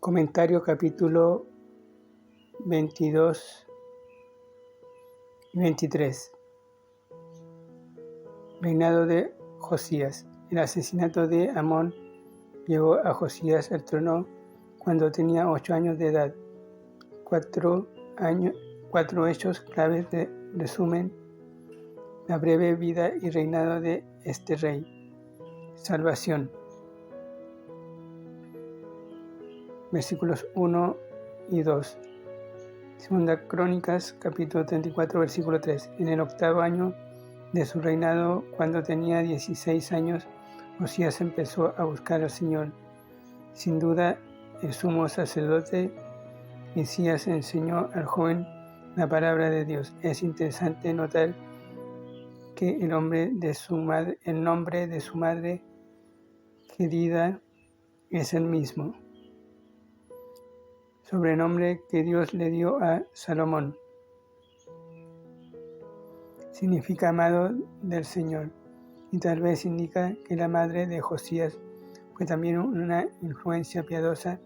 Comentario capítulo 22 y 23. Reinado de Josías. El asesinato de Amón llevó a Josías al trono cuando tenía 8 años de edad. Cuatro hechos claves resumen la breve vida y reinado de este rey. Salvación. Versículos 1 y 2. Segunda Crónicas, capítulo 34, versículo 3. En el 8º año de su reinado, cuando tenía 16 años, Josías empezó a buscar al Señor. Sin duda, el sumo sacerdote Hilcías enseñó al joven la palabra de Dios. Es interesante notar que el nombre de su madre querida es el mismo sobrenombre que Dios le dio a Salomón. Significa amado del Señor, y tal vez indica que la madre de Josías fue también una influencia piadosa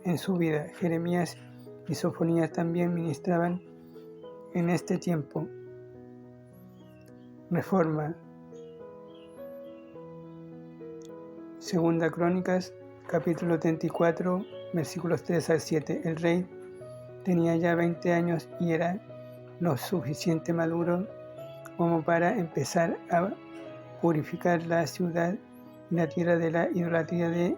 en su vida. Jeremías y Sofonías también ministraban en este tiempo. Reforma. Segunda Crónicas, capítulo 34, versículos 3 al 7. El rey tenía ya 20 años y era lo suficiente maduro como para empezar a purificar la ciudad y la tierra de la idolatría de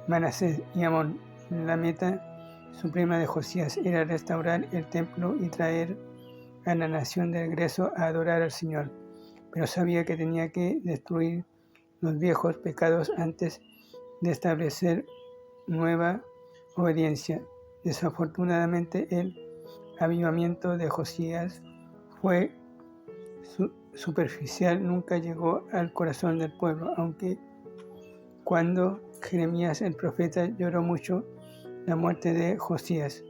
Manasés y Amón. La meta suprema de Josías era restaurar el templo y traer a la nación de regreso a adorar al Señor, pero sabía que tenía que destruir los viejos pecados antes de establecer nueva obediencia. Desafortunadamente, el avivamiento de Josías fue superficial, nunca llegó al corazón del pueblo, aunque cuando Jeremías el profeta lloró mucho la muerte de Josías.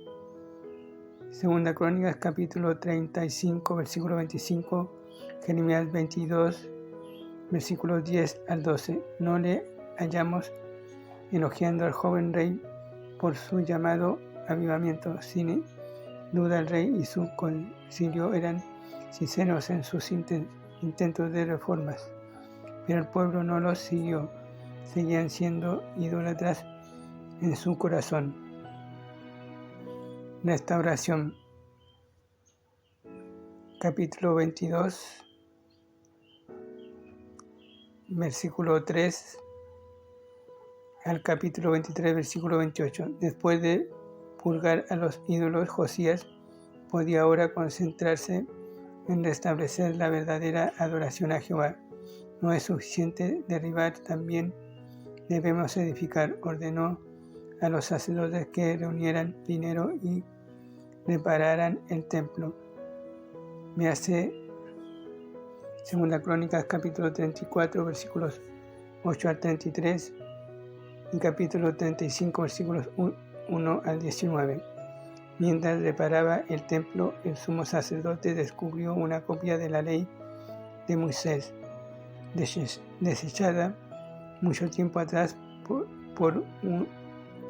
Segunda Crónicas, capítulo 35, versículo 25, Jeremías 22, versículos 10 al 12. No le hallamos elogiando al joven rey por su llamado avivamiento. Sin duda el rey y su concilio eran sinceros en sus intentos de reformas, pero el pueblo no los siguió. Seguían siendo idólatras en su corazón. Restauración. Capítulo 22, versículo 3 al capítulo 23, versículo 28. Después de purgar a los ídolos, Josías podía ahora concentrarse en restablecer la verdadera adoración a Jehová. No es suficiente derribar, también debemos edificar. Ordenó a los sacerdotes que reunieran dinero y repararan el templo. Véase Segunda Crónicas, capítulo 34, versículos 8 al 33 y capítulo 35, versículos 1 al 19. Mientras reparaba el templo, el sumo sacerdote descubrió una copia de la ley de Moisés, desechada mucho tiempo atrás por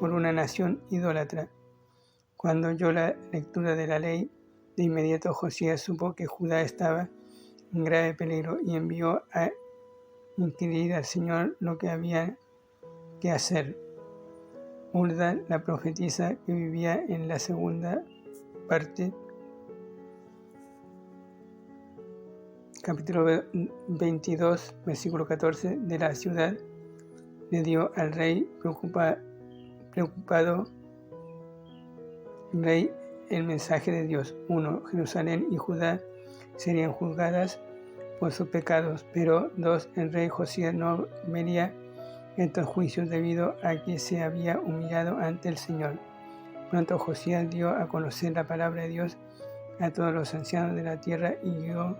una nación idólatra. Cuando oyó la lectura de la ley, de inmediato Josías supo que Judá estaba en grave peligro y envió a inquirir al Señor lo que había que hacer. Hulda, la profetisa que vivía en la segunda parte, capítulo 22, versículo 14, de la ciudad, le dio al rey preocupado el mensaje de Dios. 1. Jerusalén y Judá serían juzgadas por sus pecados, pero 2. El rey Josías no vería estos juicios debido a que se había humillado ante el Señor. Pronto Josías dio a conocer la palabra de Dios a todos los ancianos de la tierra y guió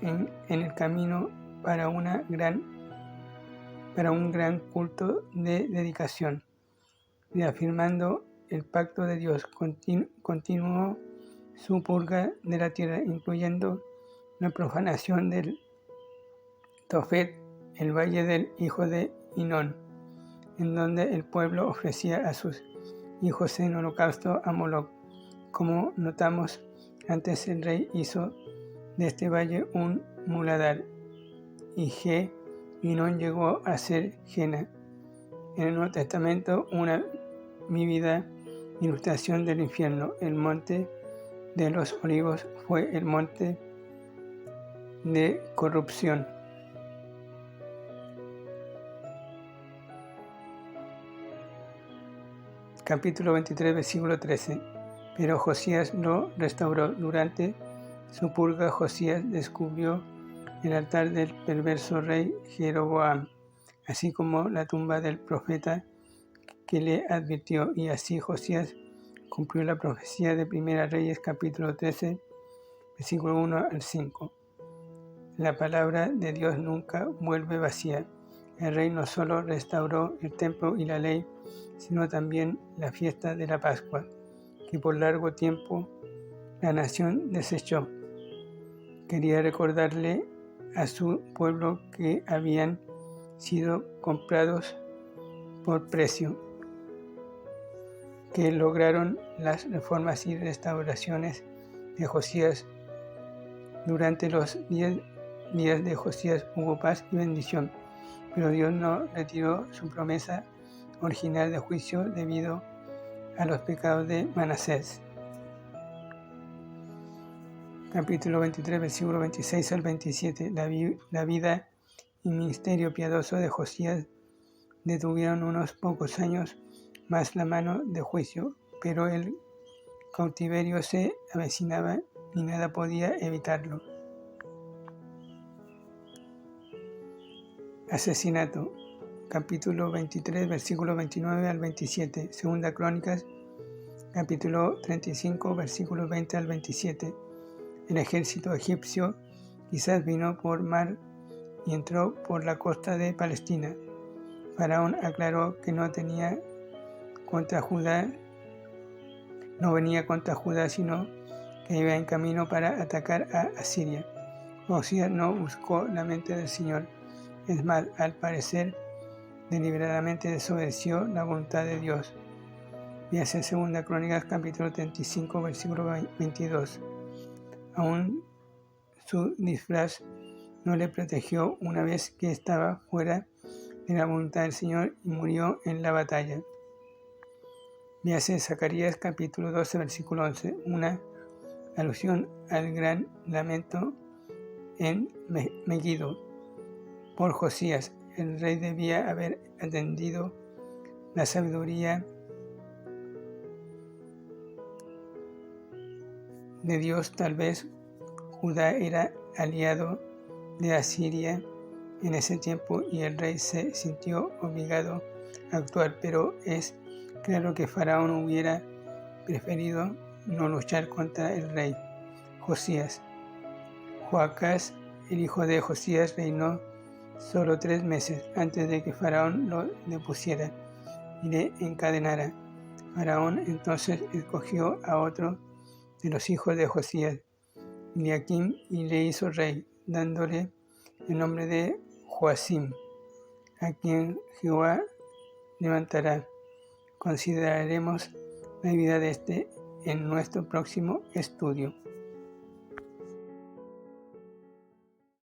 en el camino para un gran culto de dedicación. Reafirmando el pacto de Dios, continuó su purga de la tierra, incluyendo la profanación del Tofet, el valle del hijo de Hinón, en donde el pueblo ofrecía a sus hijos en holocausto a Moloc. Como notamos antes, el rey hizo de este valle un muladar, y Hinnom llegó a ser Jena. En el Nuevo Testamento, una vívida ilustración del infierno. El monte de los olivos fue el monte de corrupción. Capítulo 23, versículo 13. Pero Josías lo restauró. Durante su purga, Josías descubrió el altar del perverso rey Jeroboam, así como la tumba del profeta que le advirtió, y así Josías cumplió la profecía de Primera Reyes, capítulo 13, versículo 1 al 5. La palabra de Dios nunca vuelve vacía. El rey no solo restauró el templo y la ley, sino también la fiesta de la Pascua, que por largo tiempo la nación desechó. Quería recordarle a su pueblo que habían sido comprados por precio, que lograron las reformas y restauraciones de Josías. Durante los 10 días de Josías hubo paz y bendición, pero Dios no retiró su promesa original de juicio debido a los pecados de Manasés. Capítulo 23, versículo 26 al 27. La vida y ministerio piadoso de Josías detuvieron unos pocos años más la mano de juicio, pero el cautiverio se avecinaba y nada podía evitarlo. Asesinato. Capítulo 23, versículo 29 al 27. Segunda Crónicas, capítulo 35, versículos 20 al 27. El ejército egipcio quizás vino por mar y entró por la costa de Palestina. Faraón aclaró que no venía contra Judá, sino que iba en camino para atacar a Asiria. Josías no buscó la mente del Señor. Es más, al parecer, deliberadamente desobedeció la voluntad de Dios. Véase en 2 Crónicas, capítulo 35, versículo 22. Aún su disfraz no le protegió una vez que estaba fuera de la voluntad del Señor y murió en la batalla. Véase Zacarías, capítulo 12, versículo 11, una alusión al gran lamento en Megiddo por Josías. El rey debía haber atendido la sabiduría de Dios. Tal vez Judá era aliado de Asiria en ese tiempo y el rey se sintió obligado a actuar, pero es claro que Faraón hubiera preferido no luchar contra el rey Josías. Joacás, el hijo de Josías, reinó solo 3 meses antes de que Faraón lo depusiera y le encadenara. Faraón entonces escogió a otro de los hijos de Josías, Eliakim, y le hizo rey, dándole el nombre de Joacim, a quien Jehová levantará. Consideraremos la vida de este en nuestro próximo estudio.